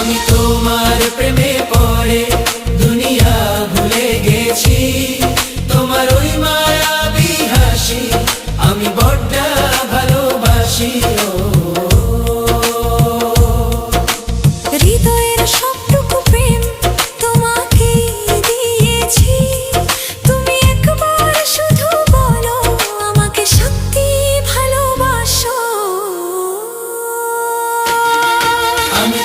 আমি তোমার প্রেমে পড়ে দুনিয়া ভুলে গেছি, তোমার ওই মায়াবী হাসি আমি বড্ড ভালোবাসি। হৃদয়ের সবটুকু প্রেম তোমাকে দিয়েছি, তুমি একবার শুধু বলো আমাকে সত্যি ভালোবাসো। আমি